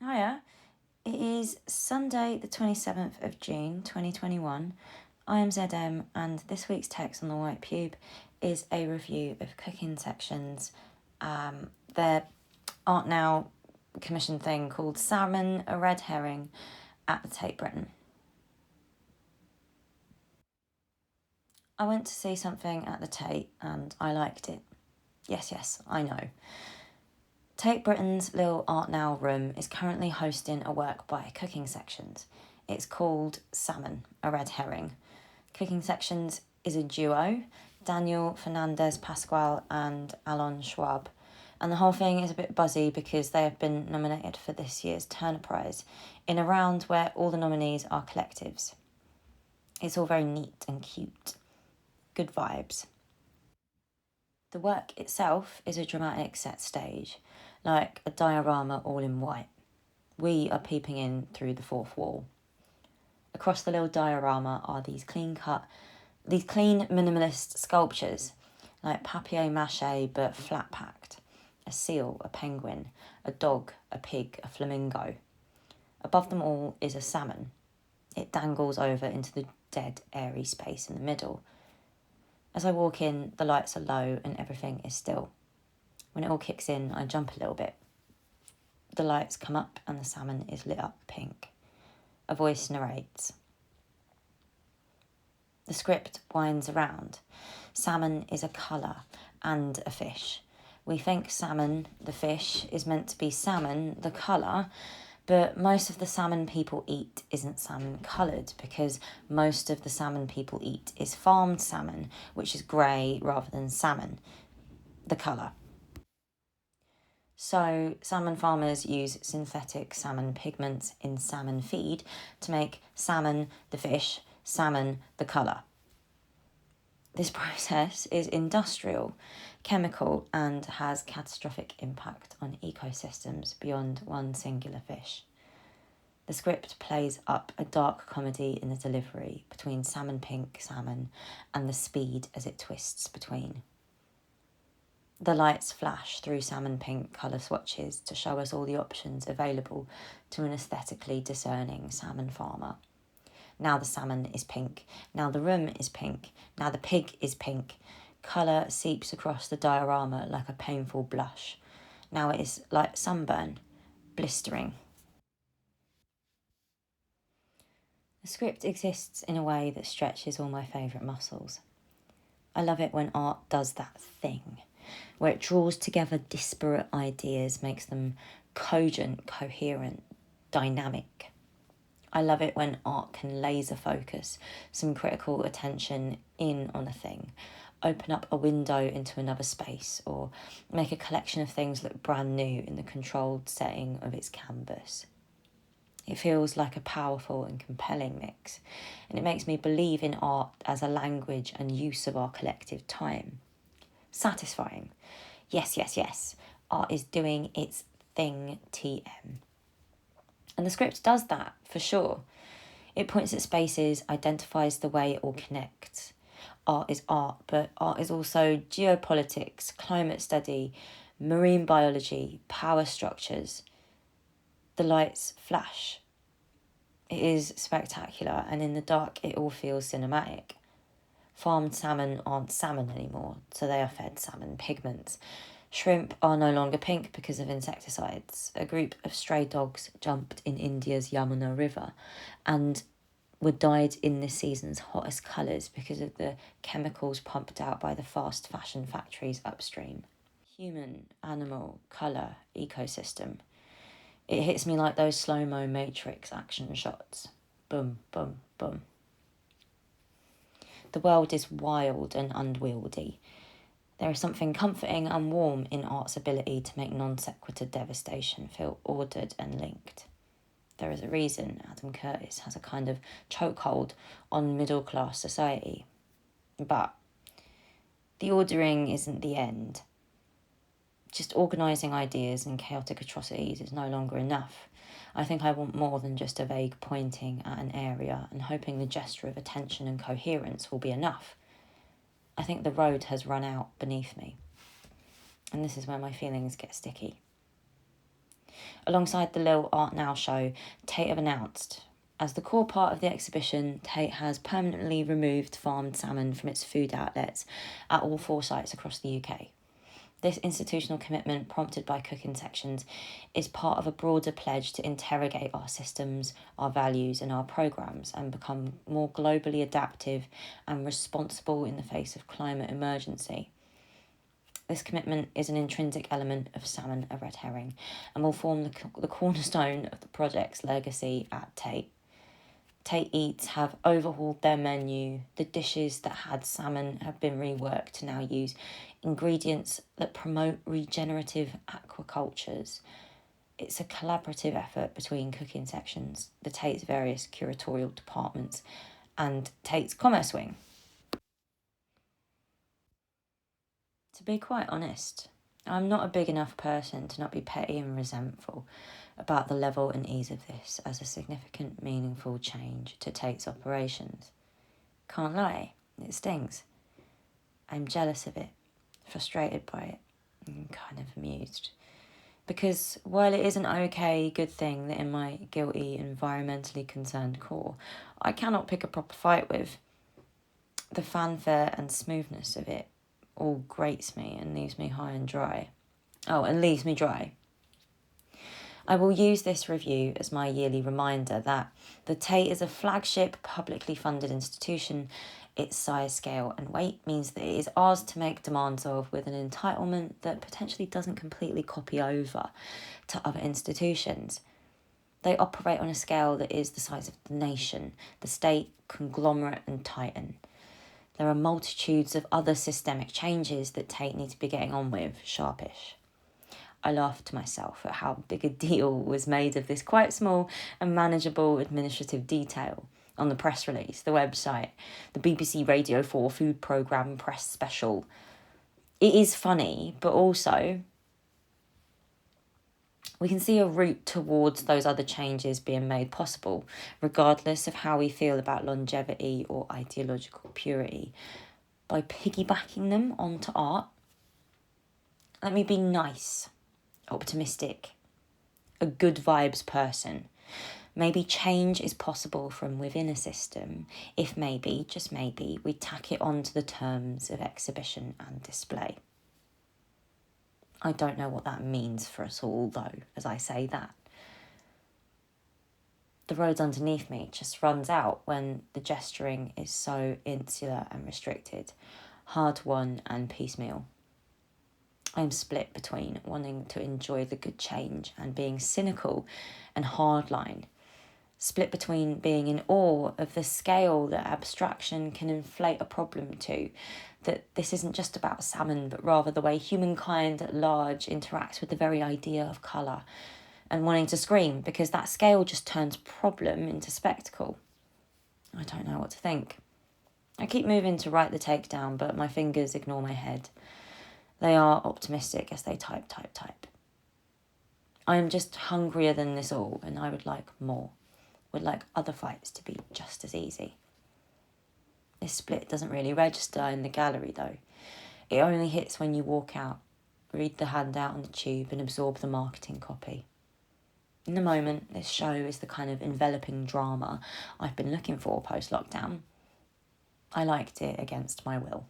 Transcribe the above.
Hiya, it is Sunday the 27th of June 2021. I am ZM and this week's text on the White Pube is a review of cooking sections, their Art Now commission thing called Salmon, a Red Herring at the Tate Britain. I went to see something at the Tate and I liked it. Yes, I know. Tate Britain's little Art Now room is currently hosting a work by Cooking Sections. It's called Salmon, a Red Herring. Cooking Sections is a duo, Daniel Fernandez Pascual and Alon Schwab. And the whole thing is a bit buzzy because they have been nominated for this year's Turner Prize in a round where all the nominees are collectives. It's all very neat and cute. Good vibes. The work itself is a dramatic set stage, like a diorama all in white. We are peeping in through the fourth wall. Across the little diorama are these clean minimalist sculptures, like papier-mâché but flat-packed. A seal, a penguin, a dog, a pig, a flamingo. Above them all is a salmon. It dangles over into the dead, airy space in the middle. As I walk in, the lights are low and everything is still. When it all kicks in, I jump a little bit. The lights come up and the salmon is lit up pink. A voice narrates. The script winds around. Salmon is a colour and a fish. We think salmon, the fish, is meant to be salmon, the colour, but most of the salmon people eat isn't salmon coloured because most of the salmon people eat is farmed salmon, which is grey rather than salmon, the colour. So salmon farmers use synthetic salmon pigments in salmon feed to make salmon, the fish, salmon, the colour. This process is industrial, chemical, and has catastrophic impact on ecosystems beyond one singular fish. The script plays up a dark comedy in the delivery between salmon pink salmon and the speed as it twists between. The lights flash through salmon pink colour swatches to show us all the options available to an aesthetically discerning salmon farmer. Now the salmon is pink, now the room is pink, now the pig is pink. Colour seeps across the diorama like a painful blush. Now it is like sunburn, blistering. The script exists in a way that stretches all my favourite muscles. I love it when art does that thing, where it draws together disparate ideas, makes them cogent, coherent, dynamic. I love it when art can laser focus some critical attention in on a thing, open up a window into another space, or make a collection of things look brand new in the controlled setting of its canvas. It feels like a powerful and compelling mix, and it makes me believe in art as a language and use of our collective time. Satisfying. Yes. Art is doing its thing, TM. And the script does that, for sure. It points at spaces, identifies the way it all connects. Art is art, but art is also geopolitics, climate study, marine biology, power structures. The lights flash. It is spectacular, and in the dark it all feels cinematic. Farmed salmon aren't salmon anymore, so they are fed salmon pigments. Shrimp are no longer pink because of insecticides. A group of stray dogs jumped in India's Yamuna River and were dyed in this season's hottest colours because of the chemicals pumped out by the fast fashion factories upstream. Human, animal, colour, ecosystem. It hits me like those slow-mo Matrix action shots. Boom, boom, boom. The world is wild and unwieldy. There is something comforting and warm in art's ability to make non-sequitur devastation feel ordered and linked. There is a reason Adam Curtis has a kind of chokehold on middle-class society. But the ordering isn't the end. Just organising ideas and chaotic atrocities is no longer enough. I think I want more than just a vague pointing at an area and hoping the gesture of attention and coherence will be enough. I think the road has run out beneath me. And this is where my feelings get sticky. Alongside the Lille Art Now show, Tate have announced, as the core part of the exhibition, Tate has permanently removed farmed salmon from its food outlets at all 4 sites across the UK. This institutional commitment, prompted by cooking sections, is part of a broader pledge to interrogate our systems, our values, and our programmes, and become more globally adaptive and responsible in the face of climate emergency. This commitment is an intrinsic element of Salmon, a red herring, and will form the cornerstone of the project's legacy at Tate. Tate Eats have overhauled their menu. The dishes that had salmon have been reworked to now use ingredients that promote regenerative aquacultures. It's a collaborative effort between cooking sections, the Tate's various curatorial departments, and Tate's commerce wing. To be quite honest, I'm not a big enough person to not be petty and resentful about the level and ease of this as a significant, meaningful change to Tate's operations. Can't lie, it stings. I'm jealous of it, frustrated by it, and kind of amused. Because while it is an okay, good thing that in my guilty, environmentally concerned core, I cannot pick a proper fight with, the fanfare and smoothness of it all grates me and leaves me high and dry. Leaves me dry. I will use this review as my yearly reminder that the Tate is a flagship publicly funded institution. Its size, scale and weight means that it is ours to make demands of, with an entitlement that potentially doesn't completely copy over to other institutions. They operate on a scale that is the size of the nation, the state, conglomerate and titan. There are multitudes of other systemic changes that Tate need to be getting on with, sharpish. I laughed to myself at how big a deal was made of this quite small and manageable administrative detail on the press release, the website, the BBC Radio 4 food programme press special. It is funny, but also we can see a route towards those other changes being made possible, regardless of how we feel about longevity or ideological purity, by piggybacking them onto art. Let me be nice, optimistic, a good vibes person. Maybe change is possible from within a system if maybe, just maybe, we tack it onto the terms of exhibition and display. I don't know what that means for us all, though, as I say that. The road underneath me just runs out when the gesturing is so insular and restricted, hard-won and piecemeal. I'm split between wanting to enjoy the good change and being cynical and hardline. Split between being in awe of the scale that abstraction can inflate a problem to, that this isn't just about salmon, but rather the way humankind at large interacts with the very idea of colour, and wanting to scream because that scale just turns problem into spectacle. I don't know what to think. I keep moving to write the takedown, but my fingers ignore my head. They are optimistic as they type. I am just hungrier than this all, and I would like more. Would like other fights to be just as easy. This split doesn't really register in the gallery, though. It only hits when you walk out, read the handout on the tube and absorb the marketing copy. In the moment, this show is the kind of enveloping drama I've been looking for post-lockdown. I liked it against my will.